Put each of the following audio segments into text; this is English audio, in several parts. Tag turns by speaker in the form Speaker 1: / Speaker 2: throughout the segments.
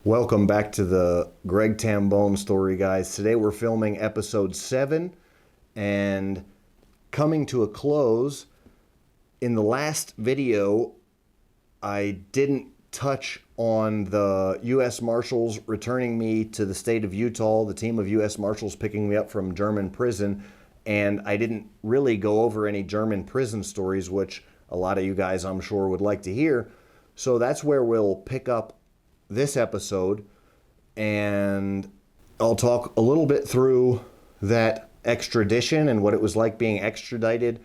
Speaker 1: Welcome back to the Greg Tambone story, guys. Today we're filming episode 7 and coming to a close. In the last video, I didn't touch on the U.S. Marshals returning me to the state of Utah, the team of U.S. Marshals picking me up from German prison, and I didn't really go over any German prison stories, which a lot of you guys, I'm sure, would like to hear. So that's where we'll pick up this episode, and I'll talk a little bit through that extradition and what it was like being extradited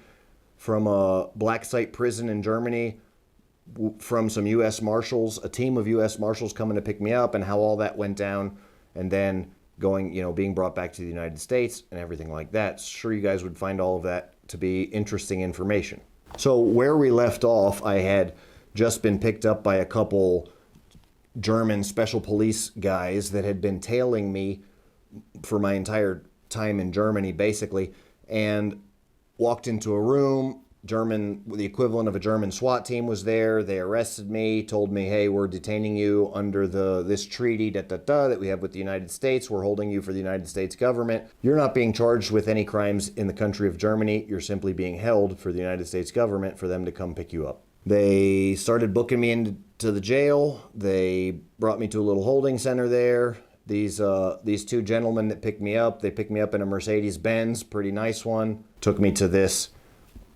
Speaker 1: from a black site prison in Germany from some U.S. Marshals, a team of U.S. Marshals coming to pick me up, and how all that went down, and then going, being brought back to the United States and everything like that. Sure, you guys would find all of that to be interesting information. So where we left off, I had just been picked up by a couple German special police guys that had been tailing me for my entire time in Germany, basically, and walked into a room. The equivalent of a German SWAT team was there. They arrested me, told me, hey, we're detaining you under this treaty that we have with the United States. We're holding you for the United States government. You're not being charged with any crimes in the country of Germany. You're simply being held for the United States government for them to come pick you up. They started booking me into the jail. They brought me to a little holding center there. These two gentlemen that picked me up, they picked me up in a Mercedes-Benz, pretty nice one. Took me to this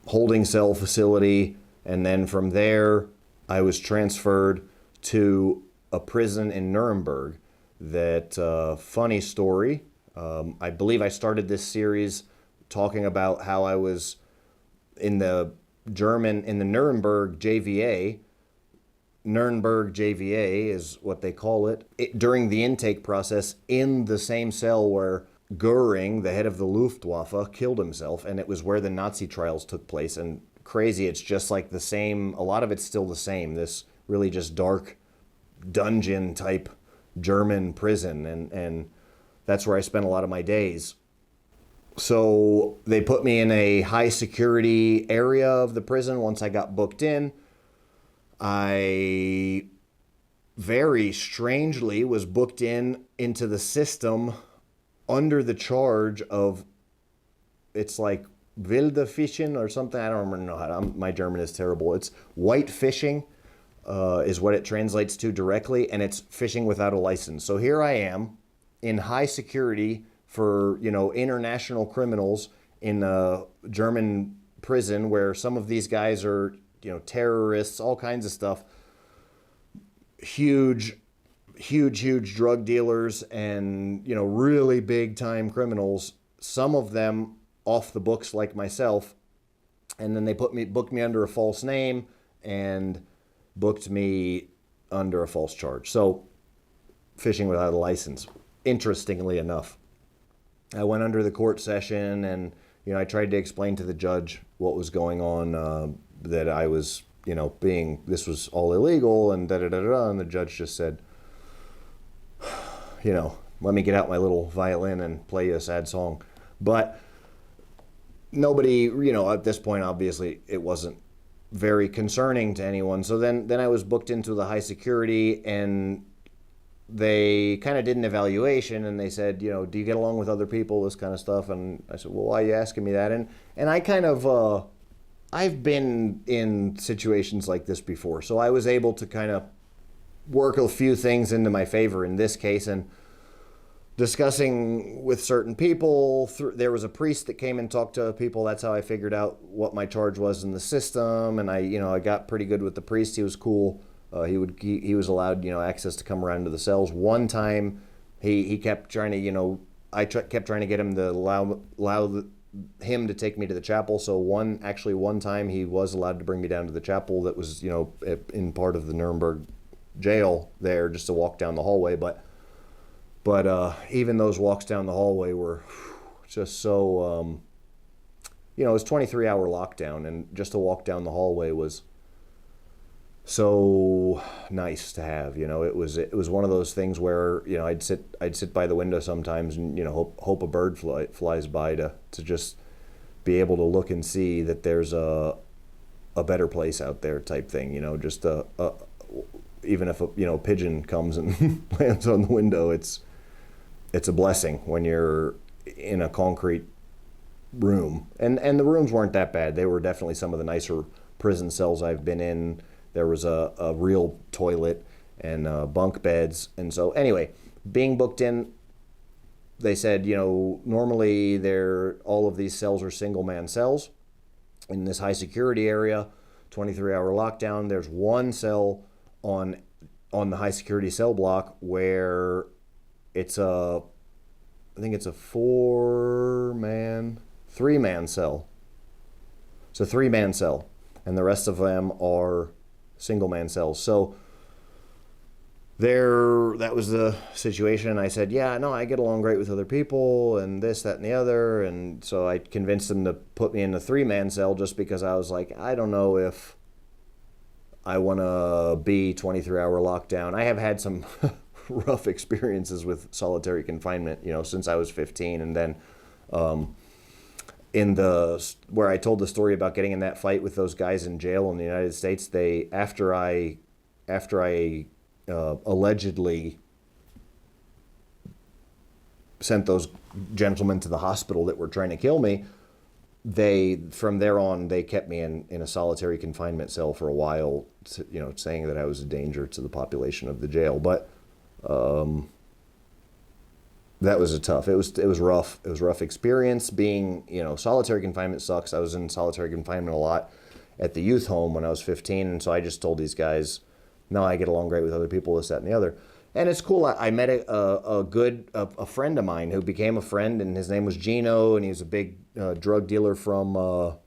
Speaker 1: holding cell facility, and then from there, I was transferred to a prison in Nuremberg. That funny story. I believe I started this series talking about how I was in the Nuremberg JVA. Nuremberg JVA is what they call it. During the intake process, in the same cell where Goering, the head of the Luftwaffe, killed himself, and it was where the Nazi trials took place. And crazy, it's just like the same, a lot of it's still the same, this really just dark dungeon type German prison, and that's where I spent a lot of my days. So they put me in a high security area of the prison once I got booked in. I very strangely was booked into the system under the charge of, it's like wilde fischen or something. I don't remember how my German is terrible. It's white fishing is what it translates to directly, and it's fishing without a license. So here I am in high security for, international criminals in a German prison where some of these guys are, terrorists, all kinds of stuff. Huge drug dealers and, really big time criminals. Some of them off the books like myself. And then they booked me under a false name and booked me under a false charge. So fishing without a license, interestingly enough. I went under the court session and, I tried to explain to the judge what was going on, that I was, this was all illegal and da-da-da-da, and the judge just said, let me get out my little violin and play you a sad song. But nobody, at this point, obviously, it wasn't very concerning to anyone. So then I was booked into the high security, and they kind of did an evaluation, and they said, do you get along with other people, this kind of stuff? And I said, well, why are you asking me that? And I kind of, I've been in situations like this before, so I was able to kind of work a few things into my favor in this case. And discussing with certain people, there was a priest that came and talked to people. That's how I figured out what my charge was in the system, and I got pretty good with the priest. He was cool. He was allowed, access to come around to the cells. One time, he kept trying to, kept trying to get him to allow him to take me to the chapel. So one time he was allowed to bring me down to the chapel that was, in part of the Nuremberg jail there, just to walk down the hallway. But even those walks down the hallway were just so, it was 23-hour lockdown, and just to walk down the hallway was so nice to have. It was one of those things where, I'd sit by the window sometimes and, hope a bird flies by to just be able to look and see that there's a better place out there type thing, just even if a pigeon comes and lands on the window, it's a blessing when you're in a concrete room. And the rooms weren't that bad. They were definitely some of the nicer prison cells I've been in. There was a real toilet and bunk beds. And so anyway, being booked in, they said, normally all of these cells are single man cells. In this high security area, 23-hour lockdown, there's one cell on the high security cell block where it's I think it's a 3-man cell. It's a 3-man cell, and the rest of them are single man cells. So that was the situation. I said, yeah, no, I get along great with other people and this, that, and the other. And so I convinced them to put me in the 3-man cell just because I was like, I don't know if I want to be 23-hour lockdown. I have had some rough experiences with solitary confinement, since I was 15. And then where I told the story about getting in that fight with those guys in jail in the United States, after I allegedly sent those gentlemen to the hospital that were trying to kill me, from there on, they kept me in a solitary confinement cell for a while, saying that I was a danger to the population of the jail. But that was it was rough. It was a rough experience being, solitary confinement sucks. I was in solitary confinement a lot at the youth home when I was 15. And so I just told these guys, no, I get along great with other people, this, that, and the other. And it's cool. I met a friend of mine who became a friend, and his name was Gino, and he was a big drug dealer from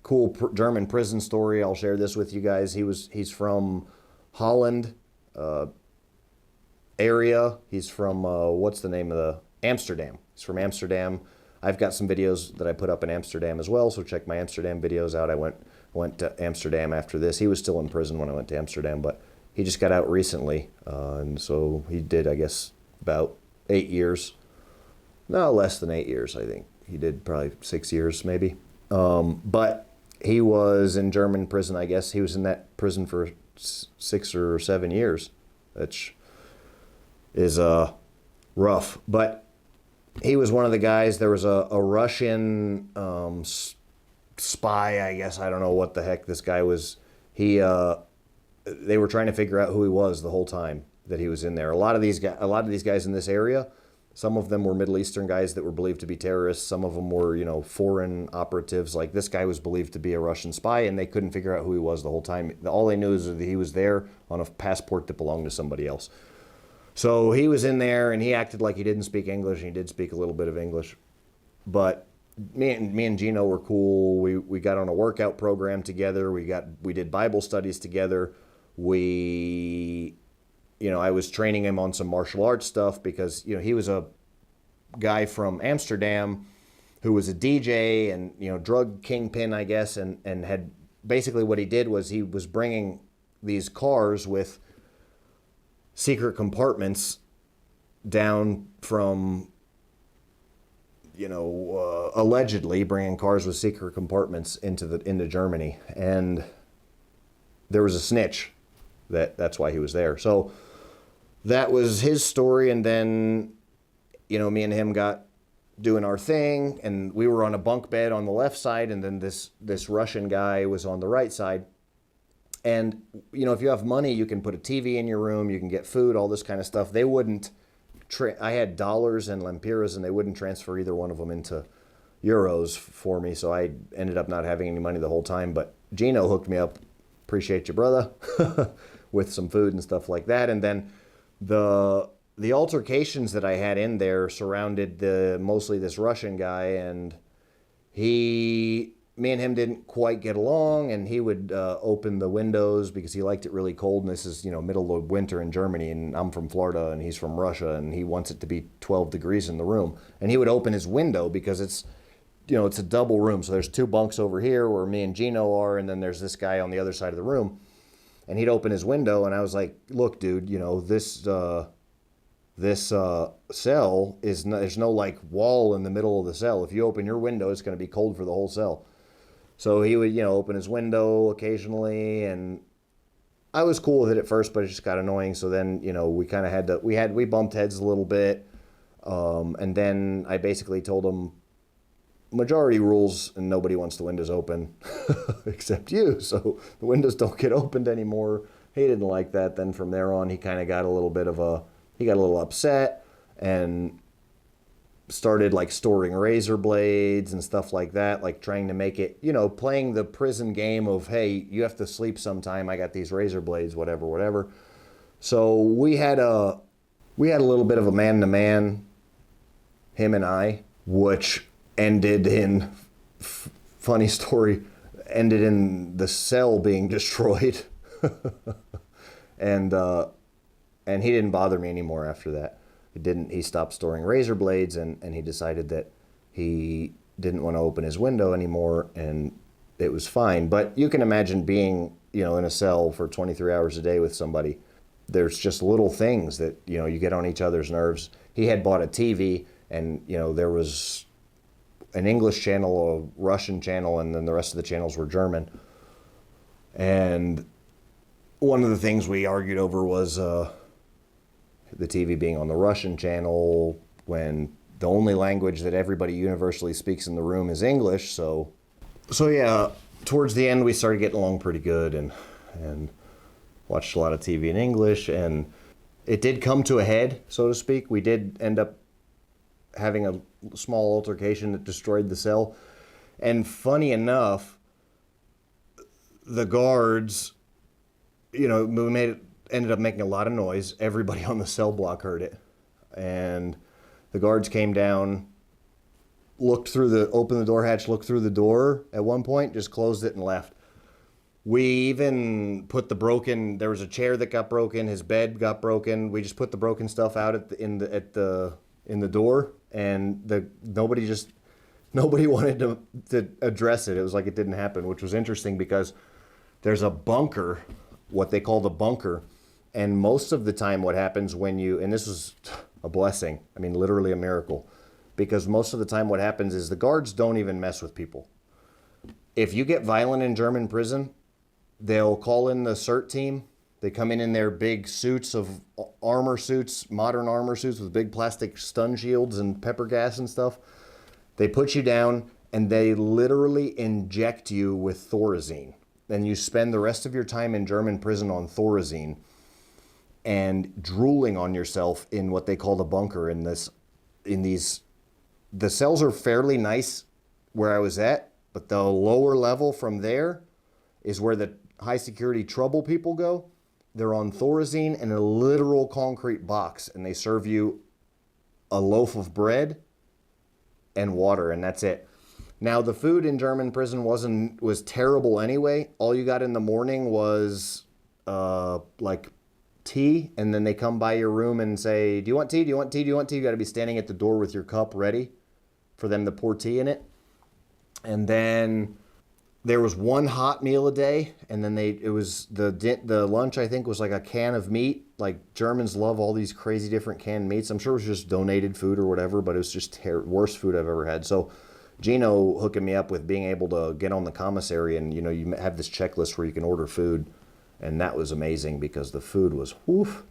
Speaker 1: cool German prison story. I'll share this with you guys. He's from Holland area. He's from, what's the name of Amsterdam. He's from Amsterdam. I've got some videos that I put up in Amsterdam as well, so check my Amsterdam videos out. I went to Amsterdam after this. He was still in prison when I went to Amsterdam, but he just got out recently. And so he did, I guess, about 8 years. No, less than 8 years, I think. He did probably 6 years, maybe. But he was in German prison, I guess. He was in that prison for 6 or 7 years, which is rough. But he was one of the guys. There was a Russian spy, I guess. I don't know what the heck this guy was. They were trying to figure out who he was the whole time that he was in there. A lot of these guys in this area, some of them were Middle Eastern guys that were believed to be terrorists. Some of them were, foreign operatives. Like this guy was believed to be a Russian spy, and they couldn't figure out who he was the whole time. All they knew is that he was there on a passport that belonged to somebody else. So he was in there, and he acted like he didn't speak English, and he did speak a little bit of English. But me and Gino were cool. We got on a workout program together. We did Bible studies together. I was training him on some martial arts stuff because, he was a guy from Amsterdam who was a DJ and, drug kingpin, I guess, and had basically what he did was he was bringing these cars with secret compartments down from, allegedly bringing cars with secret compartments into Germany. And there was a snitch that's why he was there. So that was his story. And then, me and him got doing our thing, and we were on a bunk bed on the left side, and then this Russian guy was on the right side. And, if you have money, you can put a TV in your room, you can get food, all this kind of stuff. They wouldn't, I had dollars and lempiras, and they wouldn't transfer either one of them into euros for me, so I ended up not having any money the whole time. But Gino hooked me up, appreciate you, brother, with some food and stuff like that. And then the altercations that I had in there surrounded mostly this Russian guy, and me and him didn't quite get along, and he would open the windows because he liked it really cold, and this is, middle of winter in Germany, and I'm from Florida, and he's from Russia, and he wants it to be 12 degrees in the room. And he would open his window because it's a double room, so there's 2 bunks over here where me and Gino are, and then there's this guy on the other side of the room. And he'd open his window, and I was like, look, dude, this cell there's no like wall in the middle of the cell. If you open your window, it's going to be cold for the whole cell. So he would, open his window occasionally, and I was cool with it at first, but it just got annoying. So then, we kind of had to, we bumped heads a little bit. And then I basically told him majority rules and nobody wants the windows open except you. So the windows don't get opened anymore. He didn't like that. Then from there on, he kind of got he got a little upset and started like storing razor blades and stuff like that, like trying to make it, playing the prison game of, hey, you have to sleep sometime. I got these razor blades, whatever, whatever. So we had a little bit of a man-to-man, him and I, which ended in, funny story, ended in the cell being destroyed. and he didn't bother me anymore after that. He stopped storing razor blades, and he decided that he didn't want to open his window anymore, and it was fine. But you can imagine being, in a cell for 23 hours a day with somebody. There's just little things that, you get on each other's nerves. He had bought a TV, and, there was an English channel, a Russian channel, and then the rest of the channels were German. And one of the things we argued over was the TV being on the Russian channel when the only language that everybody universally speaks in the room is English. So yeah, towards the end we started getting along pretty good and watched a lot of TV in English, and it did come to a head, so to speak. We did end up having a small altercation that destroyed the cell. And funny enough, the guards, ended up making a lot of noise. Everybody on the cell block heard it. And the guards came down, opened the door hatch, looked through the door at one point, just closed it and left. We even put there was a chair that got broken, his bed got broken. We just put the broken stuff out in the door, and nobody wanted to address it. It was like it didn't happen, which was interesting because there's a bunker, what they call the bunker. And most of the time what happens and this was a blessing, I mean, literally a miracle, because most of the time what happens is the guards don't even mess with people. If you get violent in German prison, they'll call in the CERT team. They come in their big suits of armor suits, modern armor suits with big plastic stun shields and pepper gas and stuff. They put you down and they literally inject you with Thorazine. Then you spend the rest of your time in German prison on Thorazine and drooling on yourself in what they call the bunker. The cells are fairly nice where I was at, but the lower level from there is where the high security trouble people go. They're on Thorazine in a literal concrete box, and they serve you a loaf of bread and water, and that's it. Now, the food in German prison was terrible anyway. All you got in the morning was like tea, and then they come by your room and say, do you want tea? Do you want tea? Do you want tea? You got to be standing at the door with your cup ready for them to pour tea in it. And then there was one hot meal a day, and then the lunch, I think, was like a can of meat. Like, Germans love all these crazy different canned meats. I'm sure it was just donated food or whatever, but it was just worst food I've ever had. So Gino hooking me up with being able to get on the commissary, and you have this checklist where you can order food, and that was amazing because the food was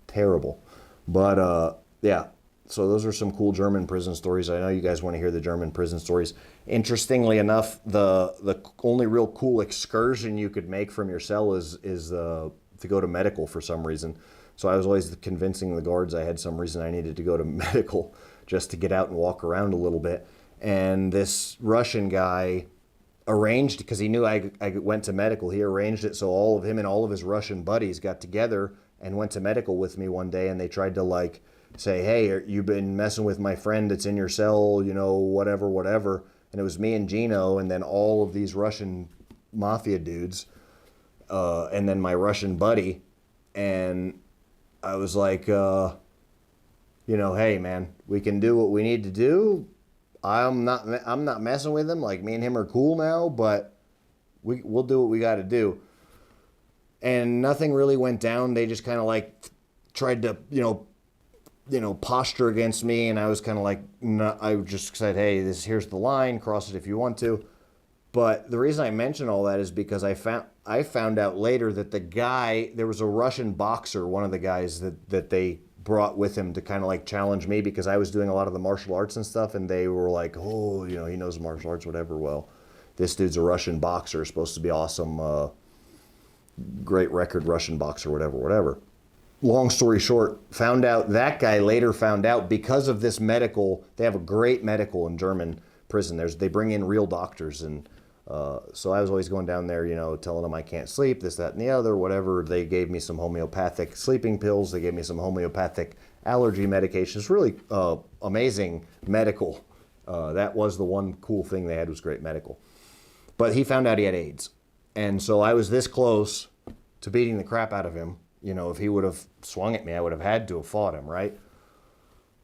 Speaker 1: terrible. But yeah, so those are some cool German prison stories. I know you guys want to hear the German prison stories. Interestingly enough, the only real cool excursion you could make from your cell is to go to medical for some reason. So I was always convincing the guards I had some reason I needed to go to medical just to get out and walk around a little bit. And this Russian guy arranged, because he knew I went to medical, he arranged it so all of him and all of his Russian buddies got together and went to medical with me one day, and they tried to say, hey, you've been messing with my friend that's in your cell, whatever. And it was me and Gino, and then all of these Russian mafia dudes, and then my Russian buddy. And I was like, hey, man, we can do what we need to do. I'm not messing with him. Like, me and him are cool now, but we'll do what we got to do. And nothing really went down. They just kind of tried to, posture against me. And I was kind of no, I just said, hey, here's the line, cross it if you want to. But the reason I mention all that is because I found out later that the guy, there was a Russian boxer, one of the guys that they brought with him to kind of like challenge me, because I was doing a lot of the martial arts and stuff, and they were like, oh, you know, he knows martial arts, whatever. Well, this dude's a Russian boxer, supposed to be awesome, great record Russian boxer, whatever. Long story short, found out that guy later found out because of this medical. They have a great medical in German prison. They bring in real doctors, and so I was always going down there, you know, telling them I can't sleep, this, that, and the other, whatever. They gave me some homeopathic sleeping pills. They gave me some homeopathic allergy medications. Really amazing medical. That was the one cool thing they had, was great medical. But he found out he had AIDS. And so I was this close to beating the crap out of him. You know, if he would have swung at me, I would have had to have fought him, right?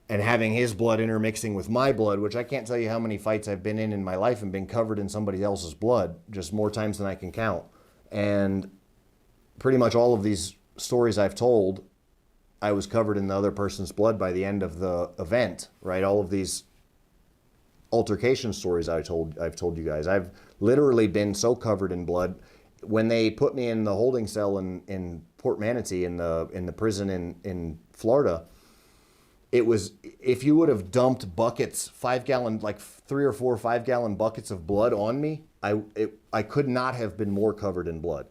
Speaker 1: And having his blood intermixing with my blood, which I can't tell you how many fights I've been in my life and been covered in somebody else's blood, just more times than I can count. And pretty much all of these stories I've told, I was covered in the other person's blood by the end of the event, right? All of these altercation stories I've told you guys. I've literally been so covered in blood. When they put me in the holding cell in Port Manatee in the prison in Florida, it was, if you would have dumped buckets, 5-gallon, like 3 or 4 5-gallon buckets of blood on me, I could not have been more covered in blood.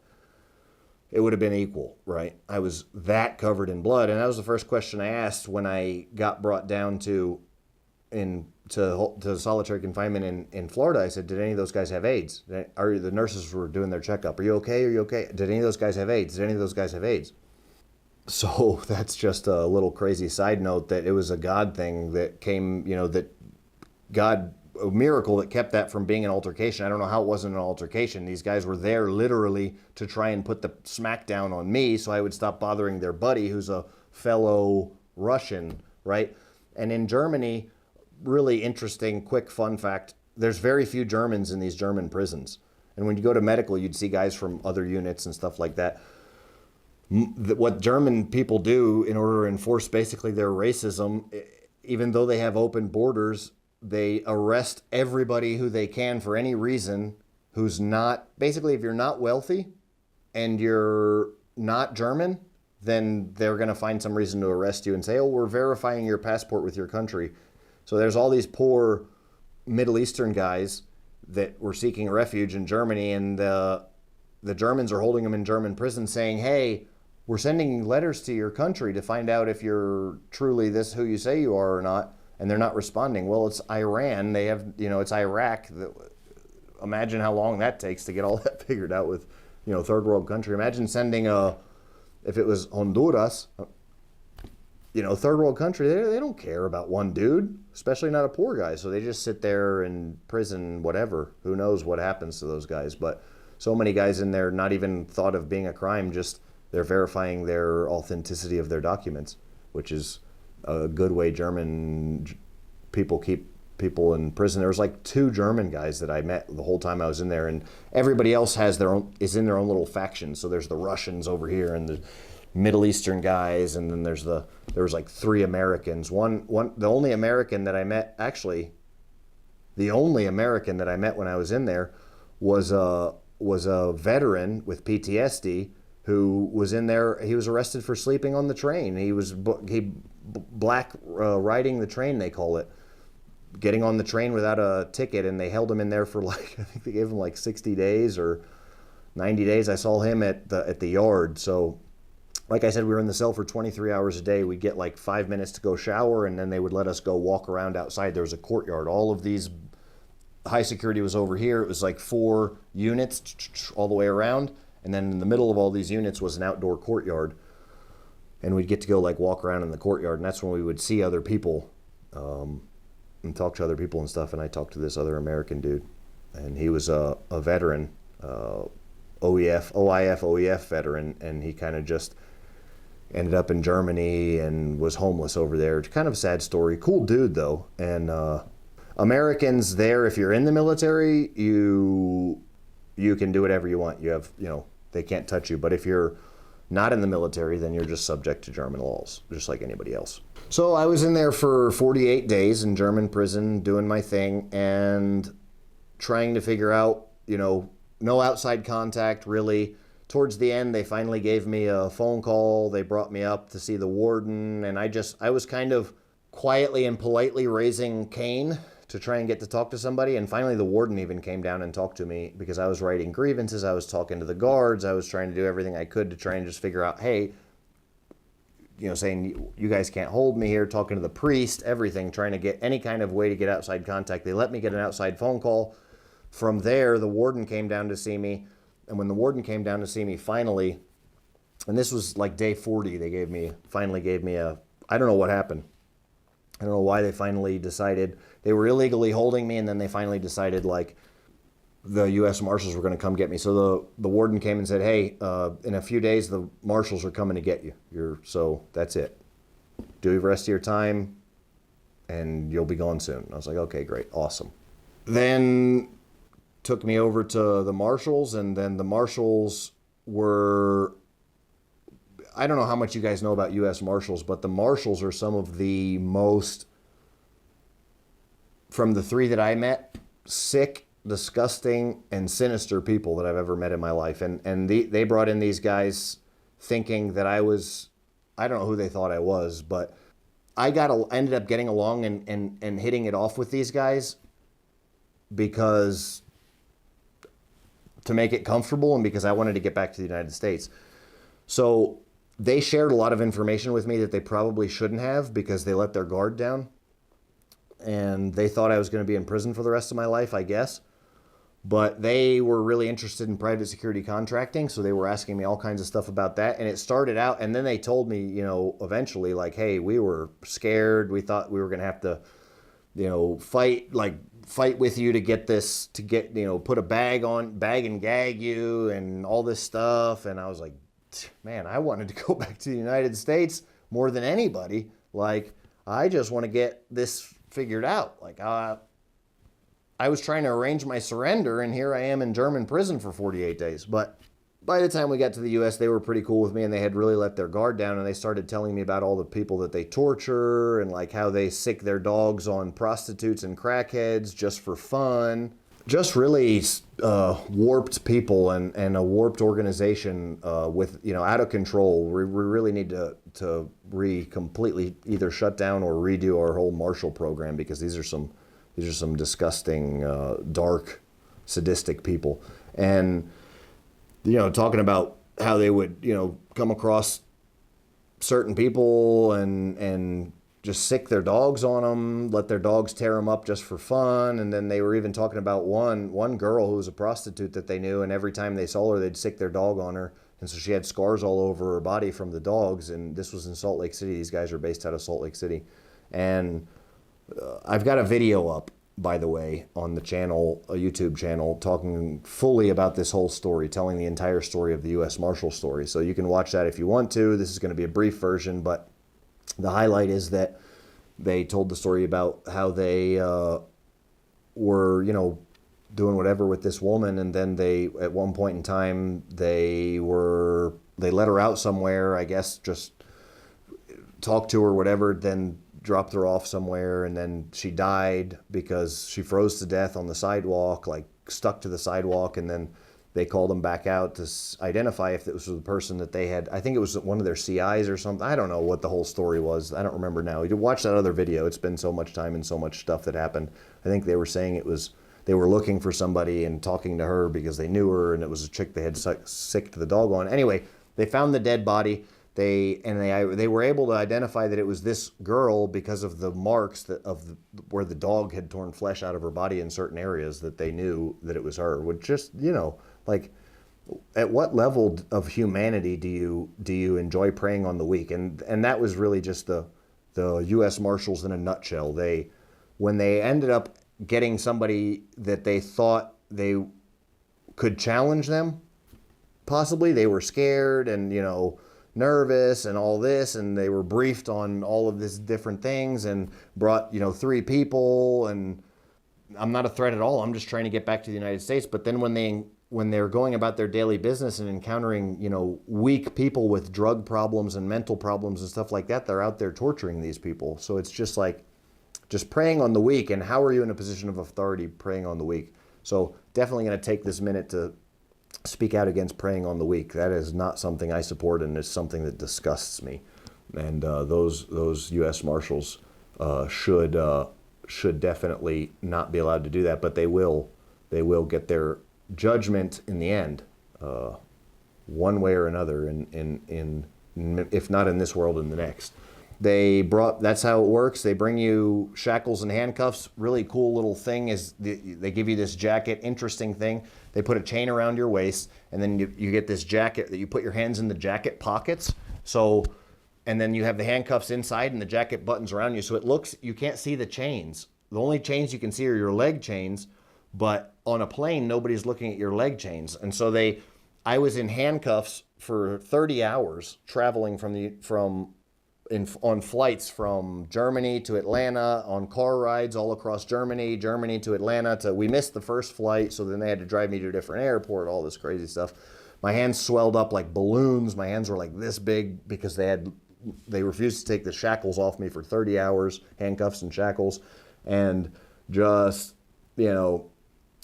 Speaker 1: It would have been equal, right? I was that covered in blood, and that was the first question I asked when I got brought down to solitary confinement in Florida. I said, did any of those guys have AIDS? The nurses were doing their checkup. Are you okay? Are you okay? Did any of those guys have AIDS? Did any of those guys have AIDS? So that's just a little crazy side note, that it was a God thing that came, you know, that God, a miracle that kept that from being an altercation. I don't know how it wasn't an altercation. These guys were there literally to try and put the smack down on me so I would stop bothering their buddy who's a fellow Russian, right? And in Germany, really interesting, quick fun fact, there's very few Germans in these German prisons. And when you go to medical, you'd see guys from other units and stuff like that. What German people do in order to enforce basically their racism, even though they have open borders, they arrest everybody who they can for any reason who's not, basically if you're not wealthy and you're not German, then they're going to find some reason to arrest you and say, oh, we're verifying your passport with your country. So there's all these poor Middle Eastern guys that were seeking refuge in Germany, and the Germans are holding them in German prison saying, hey, we're sending letters to your country to find out if you're truly this who you say you are or not, and they're not responding. Well, it's Iran. They have, you know, it's Iraq. Imagine how long that takes to get all that figured out with, you know, third world country. Imagine sending if it was Honduras, you know, third world country, they don't care about one dude, especially not a poor guy. So they just sit there in prison, whatever. Who knows what happens to those guys. But so many guys in there, not even thought of being a crime, just they're verifying their authenticity of their documents, which is a good way German people keep people in prison. There was like 2 German guys that I met the whole time I was in there, and everybody else is in their own little faction. So there's the Russians over here and the Middle Eastern guys, and then there was like 3 Americans. The only American that I met, actually, the only American that I met when I was in there was a veteran with PTSD who was in there. He was arrested for sleeping on the train. He black riding the train, they call it, getting on the train without a ticket, and they held him in there for like, I think they gave him like 60 days or 90 days. I saw him at the yard. So like I said, we were in the cell for 23 hours a day. We'd get like 5 minutes to go shower, and then they would let us go walk around outside. There was a courtyard. All of these, high security was over here. It was like 4 units all the way around. And then in the middle of all these units was an outdoor courtyard. And we'd get to go like walk around in the courtyard. And that's when we would see other people and talk to other people and stuff. And I talked to this other American dude. And he was a veteran, OIF veteran. And he kind of just ended up in Germany and was homeless over there. It's kind of a sad story. Cool dude, though. And Americans there, if you're in the military, you can do whatever you want. You have, you know, they can't touch you. But if you're not in the military, then you're just subject to German laws, just like anybody else. So I was in there for 48 days in German prison doing my thing and trying to figure out no outside contact really. Towards the end, they finally gave me a phone call. They brought me up to see the warden, and I was kind of quietly and politely raising Cain to try and get to talk to somebody. And finally, the warden even came down and talked to me because I was writing grievances. I was talking to the guards. I was trying to do everything I could to try and just figure out, hey, saying you guys can't hold me here, talking to the priest, everything, trying to get any kind of way to get outside contact. They let me get an outside phone call. From there, the warden came down to see me. And when the warden came down to see me finally, and this was like day 40, they finally gave me I don't know what happened. I don't know why they finally decided. They were illegally holding me, and then they finally decided, like, the U.S. Marshals were going to come get me. So the warden came and said, hey, in a few days, the Marshals are coming to get you. So that's it. Do the rest of your time, and you'll be gone soon. I was like, okay, great, awesome. Then took me over to the Marshals, and then the Marshals were, I don't know how much you guys know about U.S. Marshals, but the Marshals are some of the most, from the three that I met, sick, disgusting, and sinister people that I've ever met in my life. And they brought in these guys thinking that I don't know who they thought I was, but I ended up getting along and hitting it off with these guys because to make it comfortable and because I wanted to get back to the United States. So they shared a lot of information with me that they probably shouldn't have because they let their guard down. And they thought I was going to be in prison for the rest of my life, I guess. But they were really interested in private security contracting, so they were asking me all kinds of stuff about that. And it started out, and then they told me, eventually, like, hey, we were scared. We thought we were going to have to, fight with you to get this, put a bag and gag you and all this stuff. And I was like, man, I wanted to go back to the United States more than anybody. Like, I just want to get this figured out. Like, I was trying to arrange my surrender, and here I am in German prison for 48 days. But by the time we got to the U.S., they were pretty cool with me, and they had really let their guard down, and they started telling me about all the people that they torture and like how they sick their dogs on prostitutes and crackheads just for fun. Just really warped people and a warped organization with, out of control. We really need to completely either shut down or redo our whole Marshall program because these are some disgusting, dark, sadistic people. And, talking about how they would, come across certain people and just sick their dogs on them, let their dogs tear them up just for fun. And then they were even talking about one girl who was a prostitute that they knew, and every time they saw her, they'd sick their dog on her. And so she had scars all over her body from the dogs. And this was in Salt Lake City. These guys are based out of Salt Lake City. And I've got a video up, by the way, on the channel, a YouTube channel, talking fully about this whole story, telling the entire story of the U.S. Marshal story. So you can watch that if you want to. This is going to be a brief version, but the highlight is that they told the story about how they were, doing whatever with this woman, and then they, at one point in time, they let her out somewhere, I guess, just talked to her, whatever, then dropped her off somewhere, and then she died because she froze to death on the sidewalk, like stuck to the sidewalk, and then they called them back out to identify if it was the person that they had. I think it was one of their CIs or something. I don't know what the whole story was. I don't remember now. You watch that other video. It's been so much time and so much stuff that happened. I think they were saying they were looking for somebody and talking to her because they knew her, and it was a chick they had sicked the dog on. Anyway, they found the dead body. They were able to identify that it was this girl because of the marks where the dog had torn flesh out of her body in certain areas, that they knew that it was her. Which just, like, at what level of humanity do you enjoy preying on the weak? And that was really just the U.S. Marshals in a nutshell. When they ended up getting somebody that they thought they could challenge them, possibly, they were scared and, nervous and all this, and they were briefed on all of these different things and brought, 3 people, and I'm not a threat at all. I'm just trying to get back to the United States. But then when they're going about their daily business and encountering, weak people with drug problems and mental problems and stuff like that, they're out there torturing these people. So it's just like, just preying on the weak. And how are you in a position of authority preying on the weak? So definitely going to take this minute to speak out against preying on the weak. That is not something I support, and it's something that disgusts me. And those U.S. Marshals should definitely not be allowed to do that, but they will get their judgment in the end, one way or another, in if not in this world, in the next. That's how it works. They bring you shackles and handcuffs. Really cool little thing is they give you this jacket. Interesting thing. They put a chain around your waist, and then you get this jacket that you put your hands in the jacket pockets. So, and then you have the handcuffs inside and the jacket buttons around you. So it looks, you can't see the chains. The only chains you can see are your leg chains, but on a plane, nobody's looking at your leg chains. And so I was in handcuffs for 30 hours traveling on flights from Germany to Atlanta, on car rides all across Germany to Atlanta. We missed the first flight, so then they had to drive me to a different airport, all this crazy stuff. My hands swelled up like balloons. My hands were like this big because they refused to take the shackles off me for 30 hours, handcuffs and shackles. And just,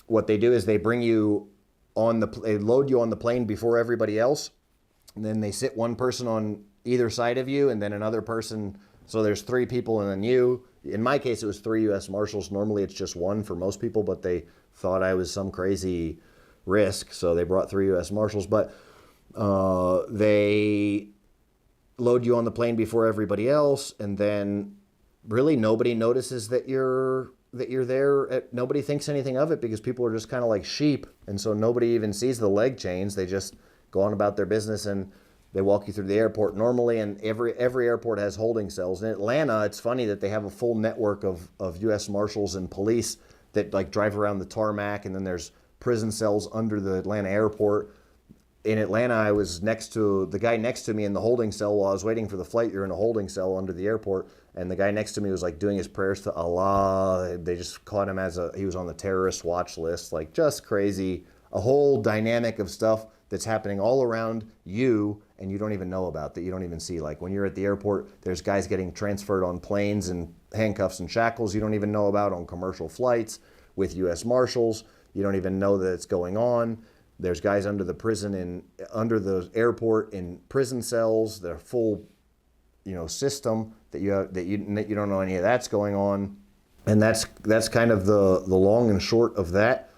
Speaker 1: what they do is they bring you they load you on the plane before everybody else. And then they sit one person on either side of you, and then another person. So there's 3 people and then you. In my case, it was 3 U.S. Marshals. Normally it's just 1 for most people, but they thought I was some crazy risk, so they brought 3 U.S. Marshals. But they load you on the plane before everybody else, and then really nobody notices that you're there. Nobody thinks anything of it because people are just kind of like sheep, and so nobody even sees the leg chains. They just go on about their business, and they walk you through the airport normally, and every airport has holding cells. In Atlanta, it's funny that they have a full network of U.S. Marshals and police that like drive around the tarmac, and then there's prison cells under the Atlanta airport. In Atlanta, I was next to the guy next to me in the holding cell while I was waiting for the flight. You're in a holding cell under the airport, and the guy next to me was like doing his prayers to Allah. They just caught him he was on the terrorist watch list. Like, just crazy. A whole dynamic of stuff that's happening all around you, and you don't even know about, that you don't even see. Like when you're at the airport, there's guys getting transferred on planes and handcuffs and shackles you don't even know about on commercial flights with U.S. Marshals. You don't even know that it's going on. There's guys under the airport in prison cells. The full, system that you don't know any of that's going on, and that's kind of the long and short of that.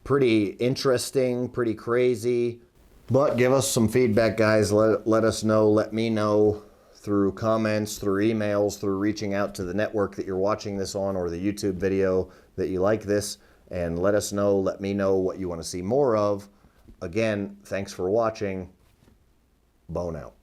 Speaker 1: Pretty interesting, pretty crazy. But give us some feedback, guys. Let us know. Let me know through comments, through emails, through reaching out to the network that you're watching this on, or the YouTube video that you like this. And let us know. Let me know what you want to see more of. Again, thanks for watching. Bone out.